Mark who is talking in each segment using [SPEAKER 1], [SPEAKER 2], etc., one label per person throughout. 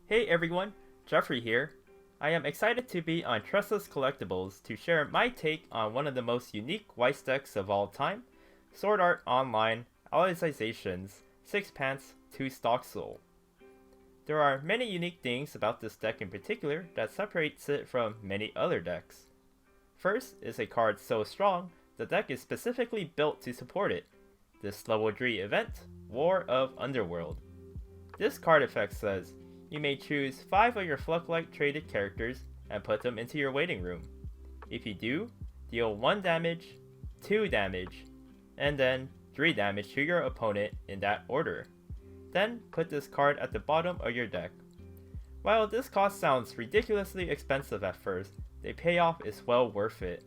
[SPEAKER 1] Hey everyone, Jeffrey here. I am excited to be on Trustless Collectibles to share my take on one of the most unique Weiss decks of all time, Sword Art Online Alicization's 6 Pants 2 Stock Soul. There are many unique things about this deck in particular that separates it from many other decks. First is a card so strong, the deck is specifically built to support it. This level 3 event, War of Underworld. This card effect says, you may choose 5 of your Flucklight traded characters and put them into your waiting room. If you do, deal 1 damage, 2 damage, and then 3 damage to your opponent in that order. Then put this card at the bottom of your deck. While this cost sounds ridiculously expensive at first, the payoff is well worth it.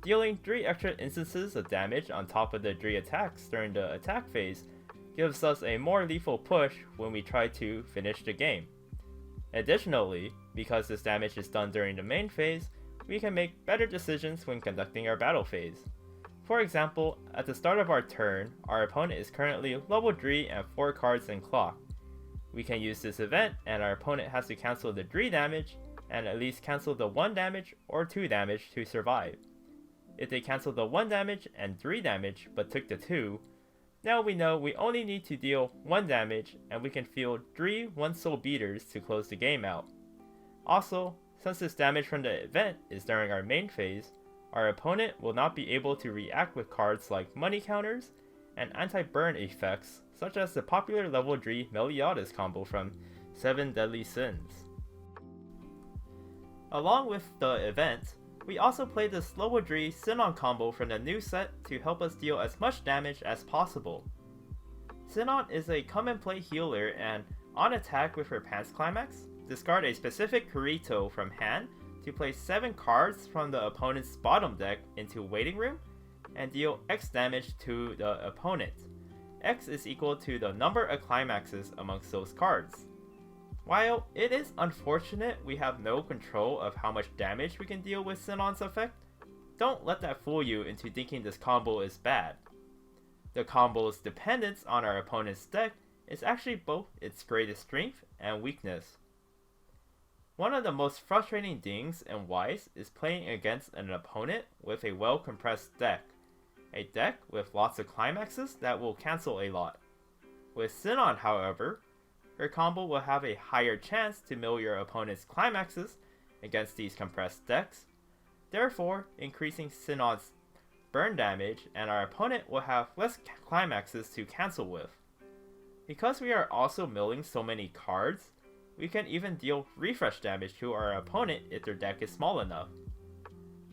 [SPEAKER 1] Dealing 3 extra instances of damage on top of the 3 attacks during the attack phase gives us a more lethal push when we try to finish the game. Additionally, because this damage is done during the main phase, we can make better decisions when conducting our battle phase. For example, at the start of our turn, our opponent is currently level 3 and 4 cards in clock. We can use this event and our opponent has to cancel the 3 damage and at least cancel the 1 damage or 2 damage to survive. If they cancel the 1 damage and 3 damage but took the 2, now we know we only need to deal 1 damage and we can field 3 1-soul beaters to close the game out. Also, since this damage from the event is during our main phase, our opponent will not be able to react with cards like money counters and anti-burn effects such as the popular level 3 Meliodas combo from 7 Deadly Sins. Along with the event, we also play this level 3 Sinon combo from the new set to help us deal as much damage as possible. Sinon is a come and play healer and, on attack with her Pants Climax, discard a specific Kirito from hand to place 7 cards from the opponent's bottom deck into waiting room and deal X damage to the opponent. X is equal to the number of climaxes amongst those cards. While it is unfortunate we have no control of how much damage we can deal with Sinon's effect, don't let that fool you into thinking this combo is bad. The combo's dependence on our opponent's deck is actually both its greatest strength and weakness. One of the most frustrating things in Weiss is playing against an opponent with a well-compressed deck. A deck with lots of climaxes that will cancel a lot. With Sinon, however, your combo will have a higher chance to mill your opponent's climaxes against these compressed decks, therefore increasing Sinon's burn damage, and our opponent will have less climaxes to cancel with. Because we are also milling so many cards, we can even deal refresh damage to our opponent if their deck is small enough.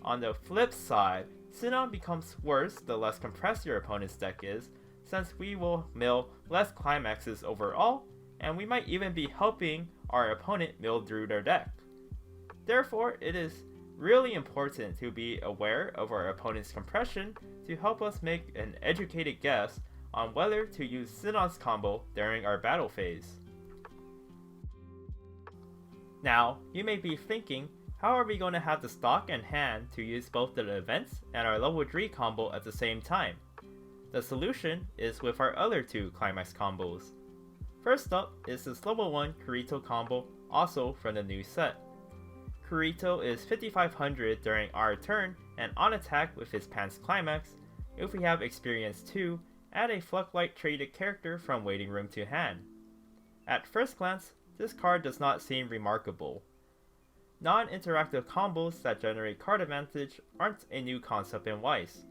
[SPEAKER 1] On the flip side, Sinon becomes worse the less compressed your opponent's deck is, since we will mill less climaxes overall, and we might even be helping our opponent mill through their deck. Therefore, it is really important to be aware of our opponent's compression to help us make an educated guess on whether to use Sinon's combo during our battle phase. Now, you may be thinking, how are we going to have the stock and hand to use both the events and our level 3 combo at the same time? The solution is with our other 2 Climax combos. First up is this level 1 Kirito combo, also from the new set. Kirito is 5500 during our turn and on attack with his Pants Climax. If we have experience 2, add a Flucklight traded character from waiting room to hand. At first glance, this card does not seem remarkable. Non-interactive combos that generate card advantage aren't a new concept in Weiss.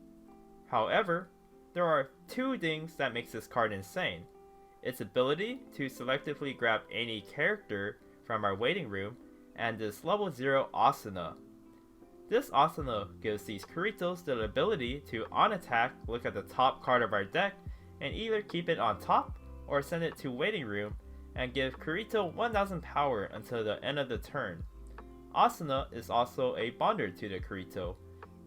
[SPEAKER 1] However, there are 2 things that makes this card insane. Its ability to selectively grab any character from our waiting room, and this level 0 Asuna. This Asuna gives these Kiritos the ability to on attack look at the top card of our deck and either keep it on top or send it to waiting room and give Kirito 1000 power until the end of the turn. Asuna is also a bonder to the Kirito,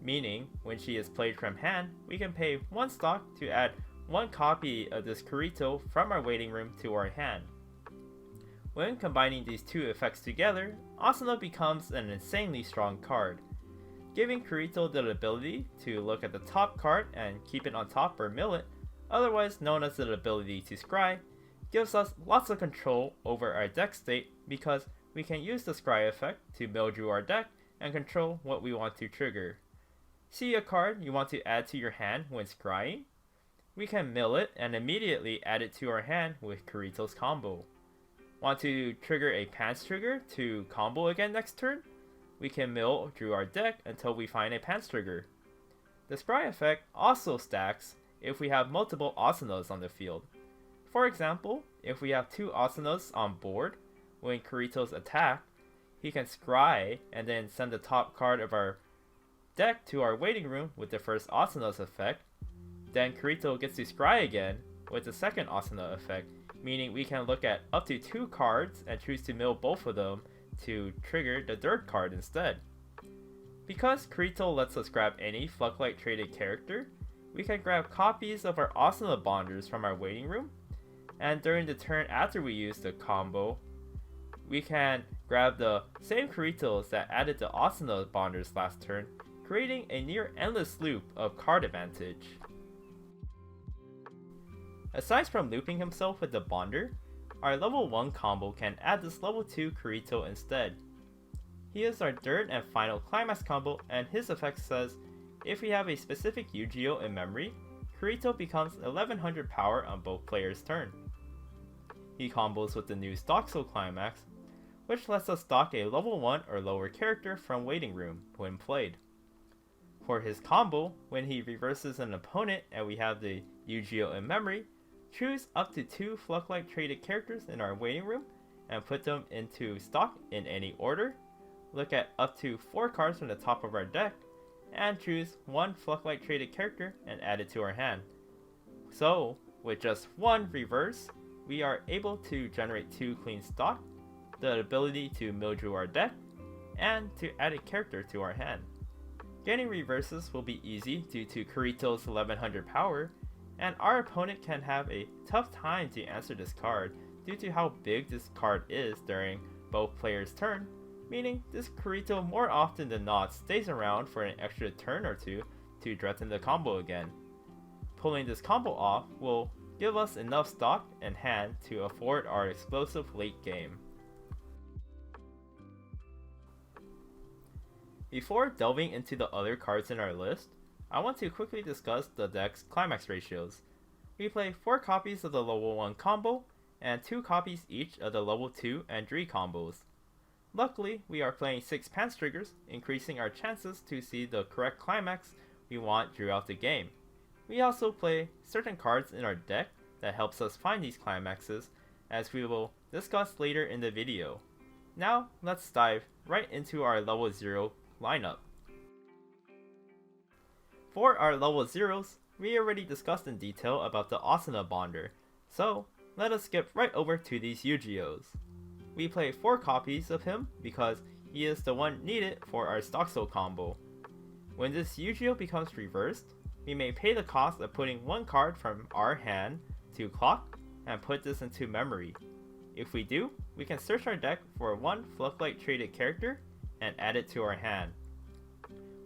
[SPEAKER 1] meaning when she is played from hand, we can pay 1 stock to add 1 copy of this Kirito from our waiting room to our hand. When combining these 2 effects together, Asuna becomes an insanely strong card. Giving Kirito the ability to look at the top card and keep it on top or mill it, otherwise known as the ability to scry, gives us lots of control over our deck state because we can use the scry effect to mildew our deck and control what we want to trigger. See a card you want to add to your hand when scrying? We can mill it and immediately add it to our hand with Kirito's combo. Want to trigger a pants trigger to combo again next turn? We can mill through our deck until we find a pants trigger. The scry effect also stacks if we have multiple Asunas on the field. For example, if we have 2 Asunas on board, when Kirito's attack, he can scry and then send the top card of our deck to our waiting room with the first Asuna's effect. Then Kirito gets to scry again with the second Asuna effect, meaning we can look at up to 2 cards and choose to mill both of them to trigger the third card instead. Because Kirito lets us grab any Floodlight traded character, we can grab copies of our Asuna bonders from our waiting room, and during the turn after we use the combo, we can grab the same Kiritos that added the Asuna bonders last turn, creating a near endless loop of card advantage. Aside from looping himself with the bonder, our level 1 combo can add this level 2 Kirito instead. He is our third and final Climax combo, and his effect says if we have a specific Yu-Gi-Oh in memory, Kirito becomes 1100 power on both players' turn. He combos with the new Stockso Climax, which lets us stock a level 1 or lower character from waiting room when played. For his combo, when he reverses an opponent and we have the Yu-Gi-Oh in memory, choose up to 2 Floodlight traded characters in our waiting room and put them into stock in any order, look at up to 4 cards from the top of our deck, and choose 1 Floodlight traded character and add it to our hand. So, with just 1 reverse, we are able to generate 2 clean stock, the ability to mildew our deck, and to add a character to our hand. Getting reverses will be easy due to Kirito's 1100 power, and our opponent can have a tough time to answer this card due to how big this card is during both players' turn, meaning this Kirito more often than not stays around for an extra turn or two to threaten the combo again. Pulling this combo off will give us enough stock and hand to afford our explosive late game. Before delving into the other cards in our list, I want to quickly discuss the deck's Climax ratios. We play 4 copies of the level 1 combo, and 2 copies each of the level 2 and 3 combos. Luckily, we are playing 6 pants triggers, increasing our chances to see the correct Climax we want throughout the game. We also play certain cards in our deck that helps us find these Climaxes, as we will discuss later in the video. Now, let's dive right into our level 0 lineup. For our level 0s, we already discussed in detail about the Asuna bonder, so let us skip right over to these Yu-Gi-Ohs. We play 4 copies of him because he is the one needed for our Stockso combo. When this Yu-Gi-Oh becomes reversed, we may pay the cost of putting 1 card from our hand to clock and put this into memory. If we do, we can search our deck for 1 Floodlight traded character and add it to our hand.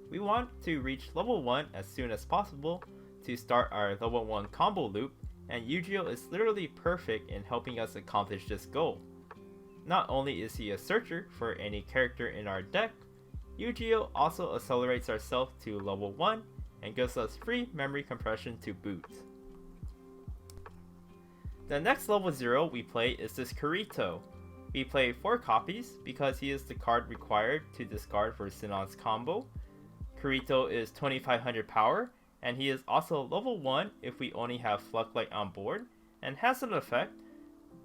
[SPEAKER 1] We want to reach level 1 as soon as possible to start our level 1 combo loop, and Yu-Gi-Oh is literally perfect in helping us accomplish this goal. Not only is he a searcher for any character in our deck, Yu-Gi-Oh also accelerates ourselves to level 1 and gives us free memory compression to boot. The next level 0 we play is this Kirito. We play 4 copies because he is the card required to discard for Sinon's combo. Kirito is 2500 power, and he is also level 1 if we only have Floodlight on board, and has an effect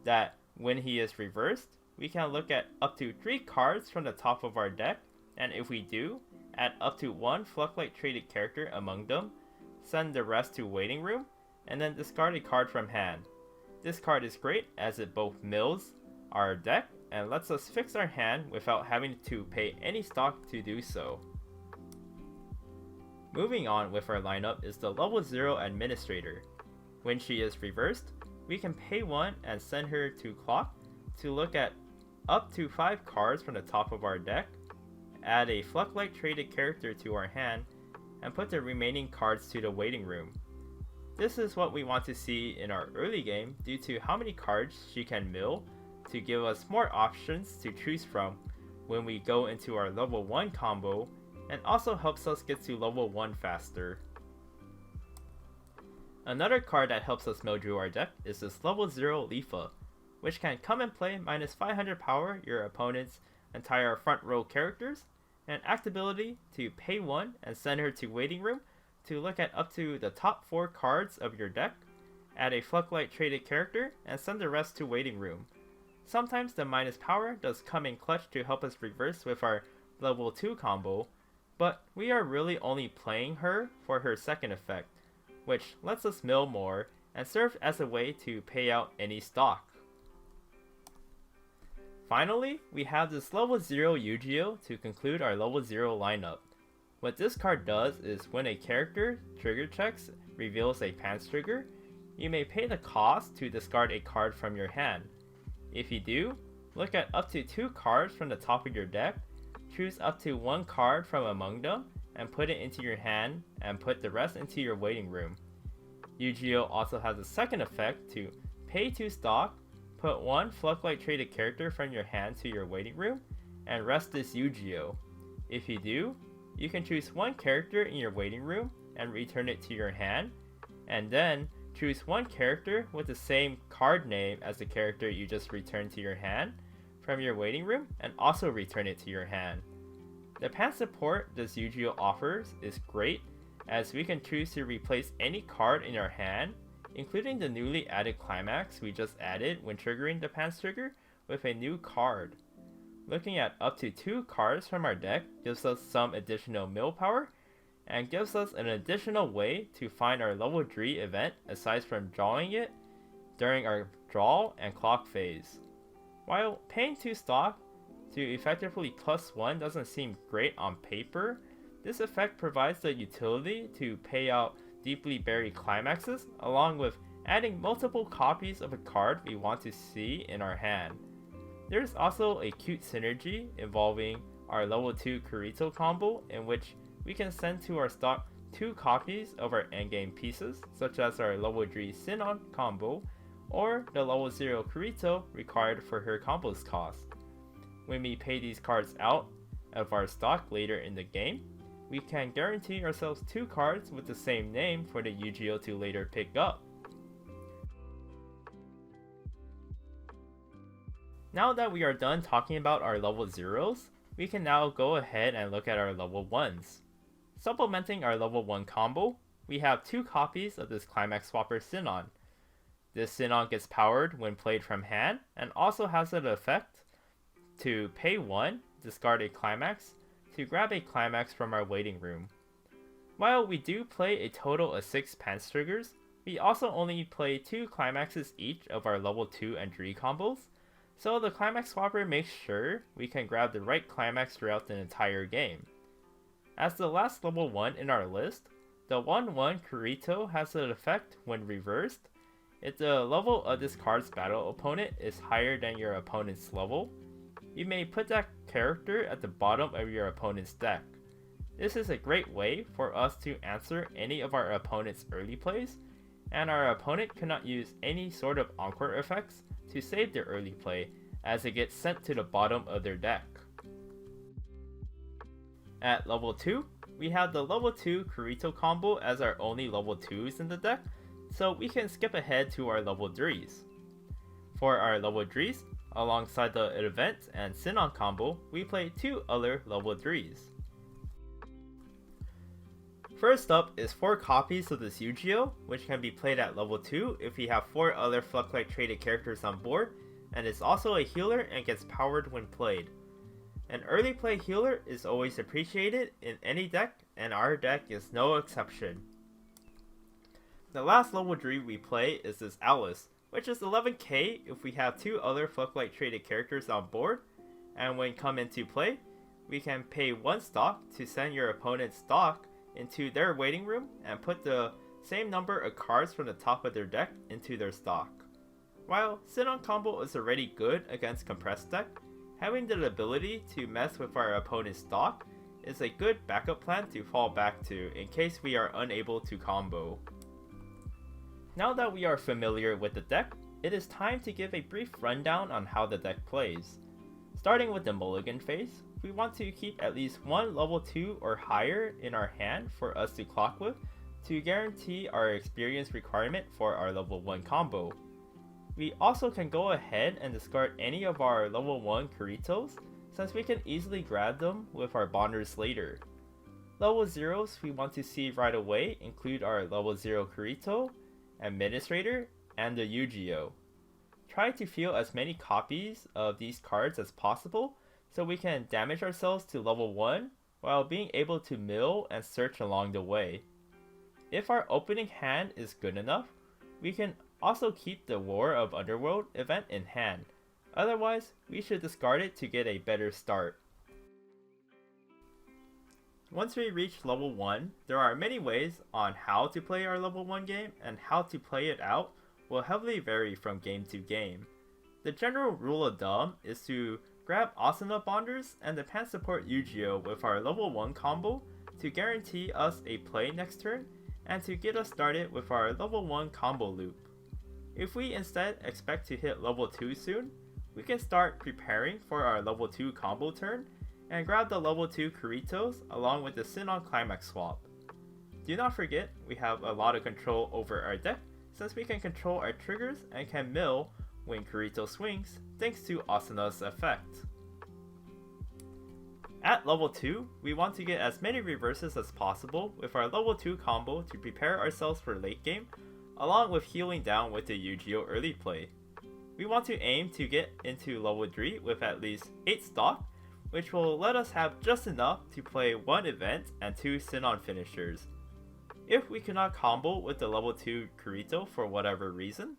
[SPEAKER 1] that when he is reversed, we can look at up to 3 cards from the top of our deck, and if we do, add up to 1 Floodlight traded character among them, send the rest to waiting room, and then discard a card from hand. This card is great as it both mills our deck and lets us fix our hand without having to pay any stock to do so. Moving on with our lineup is the level 0 Administrator. When she is reversed, we can pay 1 and send her to clock to look at up to 5 cards from the top of our deck, add a Floodlight traded character to our hand, and put the remaining cards to the waiting room. This is what we want to see in our early game due to how many cards she can mill to give us more options to choose from when we go into our level 1 combo, and also helps us get to level 1 faster. Another card that helps us mildew our deck is this level 0 Leafa, which can come and play minus 500 power your opponent's entire front row characters, and act ability to pay 1 and send her to waiting room to look at up to the top 4 cards of your deck, add a Floodlight traded character, and send the rest to waiting room. Sometimes the minus power does come in clutch to help us reverse with our level 2 combo, but we are really only playing her for her second effect, which lets us mill more and serves as a way to pay out any stock. Finally, we have this level 0 Yu-Gi-Oh! To conclude our level 0 lineup. What this card does is when a character trigger checks reveals a pants trigger, you may pay the cost to discard a card from your hand. If you do, look at up to 2 cards from the top of your deck, choose up to 1 card from among them, and put it into your hand, and put the rest into your waiting room. Yu-Gi-Oh! Also has a second effect to pay 2 stock, put 1 Floodlight traded character from your hand to your waiting room, and rest this Yu-Gi-Oh! If you do, you can choose 1 character in your waiting room and return it to your hand, and then choose 1 character with the same card name as the character you just returned to your hand from your waiting room and also return it to your hand. The pants support this Yu-Gi-Oh! Offers is great, as we can choose to replace any card in our hand, including the newly added Climax we just added when triggering the pants trigger, with a new card. Looking at up to 2 cards from our deck gives us some additional mill power, and gives us an additional way to find our level 3 event aside from drawing it during our draw and clock phase. While paying 2 stock to effectively +1 doesn't seem great on paper, this effect provides the utility to pay out deeply buried climaxes, along with adding multiple copies of a card we want to see in our hand. There's also a cute synergy involving our level 2 Kirito combo, in which we can send to our stock 2 copies of our endgame pieces, such as our level 3 Sinon combo, or the level 0 Kirito required for her combos cost. When we pay these cards out of our stock later in the game, we can guarantee ourselves 2 cards with the same name for the Yu-Gi-Oh! To later pick up. Now that we are done talking about our level 0s, we can now go ahead and look at our level 1s. Supplementing our level 1 combo, we have 2 copies of this Climax Swapper Sinon. This Sinon gets powered when played from hand, and also has an effect to pay 1, discard a Climax, to grab a Climax from our waiting room. While we do play a total of 6 pants triggers, we also only play 2 Climaxes each of our level 2 and 3 combos, so the Climax Swapper makes sure we can grab the right Climax throughout the entire game. As the last level 1 in our list, the 1/1 Kirito has an effect when reversed. If the level of this card's battle opponent is higher than your opponent's level, you may put that character at the bottom of your opponent's deck. This is a great way for us to answer any of our opponent's early plays, and our opponent cannot use any sort of encore effects to save their early play, as it gets sent to the bottom of their deck. At level 2, we have the level 2 Kirito combo as our only level 2s in the deck, so we can skip ahead to our level 3s. For our level 3s, alongside the event and Sinon combo, we play 2 other level 3s. First up is 4 copies of this Yu-Gi-Oh!, which can be played at level 2 if we have 4 other Floodlight traded characters on board, and is also a healer and gets powered when played. An early play healer is always appreciated in any deck, and our deck is no exception. The last level 3 we play is this Alice, which is 11k if we have 2 other Floodlight traded characters on board, and when come into play, we can pay 1 stock to send your opponent's stock into their waiting room and put the same number of cards from the top of their deck into their stock. While Sinon combo is already good against compressed deck, having the ability to mess with our opponent's stock is a good backup plan to fall back to in case we are unable to combo. Now that we are familiar with the deck, it is time to give a brief rundown on how the deck plays. Starting with the mulligan phase, we want to keep at least one level 2 or higher in our hand for us to clock with to guarantee our experience requirement for our level 1 combo. We also can go ahead and discard any of our level 1 Kiritos, since we can easily grab them with our bonders later. Level 0s we want to see right away include our level 0 Kirito, Administrator, and the Yu-Gi-Oh! Try to field as many copies of these cards as possible so we can damage ourselves to level 1 while being able to mill and search along the way. If our opening hand is good enough, we can also keep the War of Underworld event in hand. Otherwise, we should discard it to get a better start. Once we reach level 1, there are many ways on how to play our level 1 game, and how to play it out will heavily vary from game to game. The general rule of thumb is to grab Asuna Bonders and the Pan Support Yu-Gi-Oh! With our level 1 combo to guarantee us a play next turn and to get us started with our level 1 combo loop. If we instead expect to hit level 2 soon, we can start preparing for our level 2 combo turn and grab the level 2 Kiritos along with the Sinon Climax swap. Do not forget, we have a lot of control over our deck since we can control our triggers and can mill when Kirito swings thanks to Asuna's effect. At level 2, we want to get as many reverses as possible with our level 2 combo to prepare ourselves for late game, along with healing down with the Yu-Gi-Oh! Early play. We want to aim to get into level 3 with at least 8 stock, which will let us have just enough to play 1 event and 2 Sinon finishers. If we cannot combo with the level 2 Kirito for whatever reason,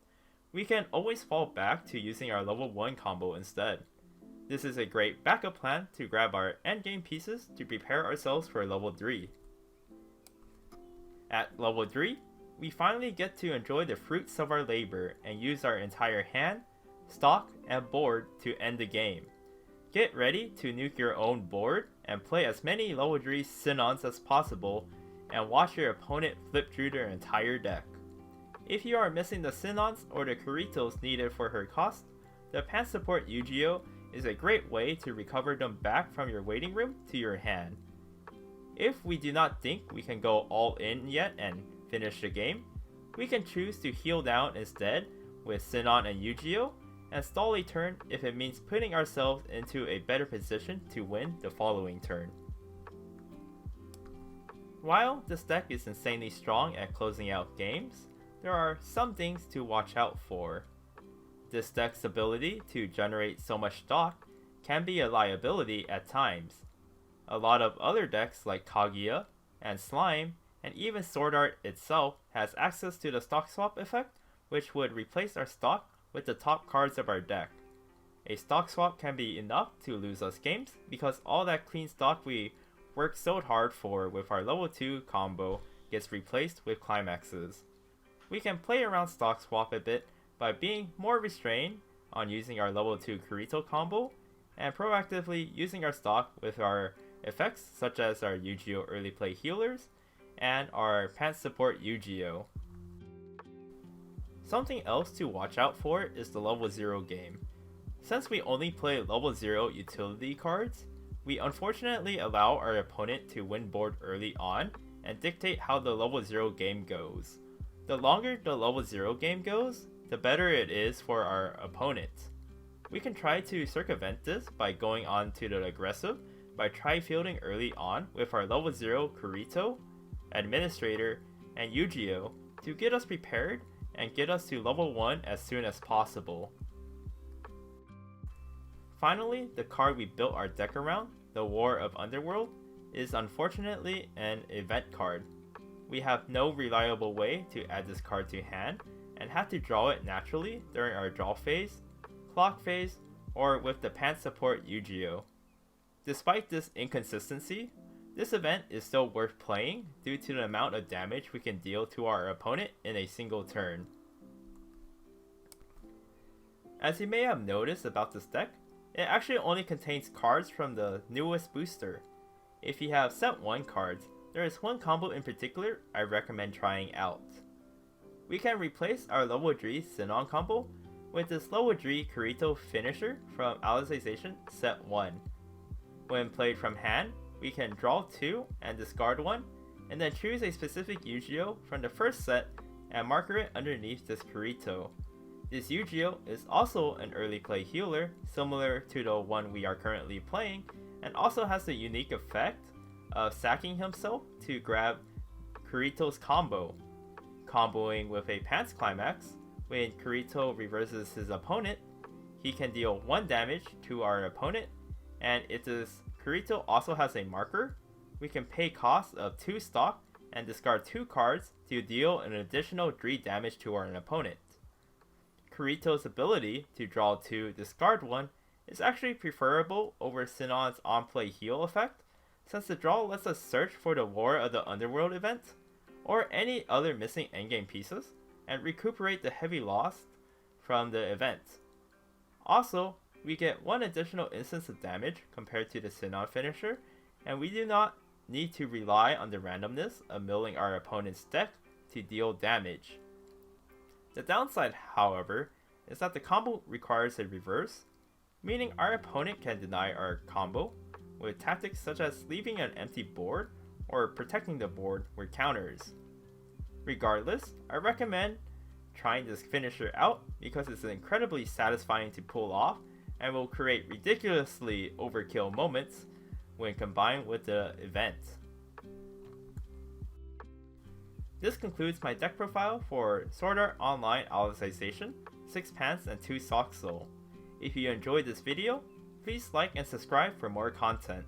[SPEAKER 1] we can always fall back to using our level 1 combo instead. This is a great backup plan to grab our endgame pieces to prepare ourselves for level 3. At level 3, we finally get to enjoy the fruits of our labor and use our entire hand, stock, and board to end the game. Get ready to nuke your own board and play as many level 3 Sinons as possible and watch your opponent flip through their entire deck. If you are missing the Sinons or the Kiritos needed for her cost, the Pan Support Yu-Gi-Oh! Is a great way to recover them back from your waiting room to your hand. If we do not think we can go all in yet and finish the game, we can choose to heal down instead with Sinon and Yu-Gi-Oh! And stall a turn if it means putting ourselves into a better position to win the following turn. While this deck is insanely strong at closing out games, there are some things to watch out for. This deck's ability to generate so much stock can be a liability at times. A lot of other decks like Kaguya and Slime and even Sword Art itself has access to the stock swap effect, which would replace our stock with the top cards of our deck. A stock swap can be enough to lose us games because all that clean stock we worked so hard for with our level 2 combo gets replaced with climaxes. We can play around stock swap a bit by being more restrained on using our level 2 Kirito combo and proactively using our stock with our effects such as our Yu-Gi-Oh! Early play healers and our Pan Support Yu-Gi-Oh! Something else to watch out for is the level 0 game. Since we only play level 0 utility cards, we unfortunately allow our opponent to win board early on and dictate how the level 0 game goes. The longer the level 0 game goes, the better it is for our opponent. We can try to circumvent this by going on to the aggressive by try fielding early on with our level 0 Kirito, Administrator, and Yu-Gi-Oh! To get us prepared and get us to level 1 as soon as possible. Finally, the card we built our deck around, the War of Underworld, is unfortunately an event card. We have no reliable way to add this card to hand and have to draw it naturally during our draw phase, clock phase, or with the Pan Support Yu-Gi-Oh! Despite this inconsistency, this event is still worth playing due to the amount of damage we can deal to our opponent in a single turn. As you may have noticed about this deck, it actually only contains cards from the newest booster. If you have set 1 cards, there is one combo in particular I recommend trying out. We can replace our level 3 Sinon combo with this low G Kirito finisher from Alicization set 1. When played from hand, we can draw 2 and discard 1, and then choose a specific Yu-Gi-Oh from the first set and marker it underneath this Kirito. This Yu-Gi-Oh is also an early play healer, similar to the one we are currently playing, and also has the unique effect of sacking himself to grab Kirito's combo. Comboing with a Pants Climax, when Kirito reverses his opponent, he can deal 1 damage to our opponent, and if this Kirito also has a marker, we can pay cost of 2 stock and discard 2 cards to deal an additional 3 damage to our opponent. Kirito's ability to draw 2, discard 1 is actually preferable over Sinon's on-play heal effect, since the draw lets us search for the War of the Underworld event, or any other missing endgame pieces, and recuperate the heavy loss from the event. Also, we get 1 additional instance of damage compared to the Sinon finisher, and we do not need to rely on the randomness of milling our opponent's deck to deal damage. The downside, however, is that the combo requires a reverse, meaning our opponent can deny our combo with tactics such as leaving an empty board or protecting the board with counters. Regardless, I recommend trying this finisher out because it's incredibly satisfying to pull off and will create ridiculously overkill moments when combined with the event. This concludes my deck profile for Sword Art Online Alicization, 6 Pants and 2 Sock Soul. If you enjoyed this video, please like and subscribe for more content.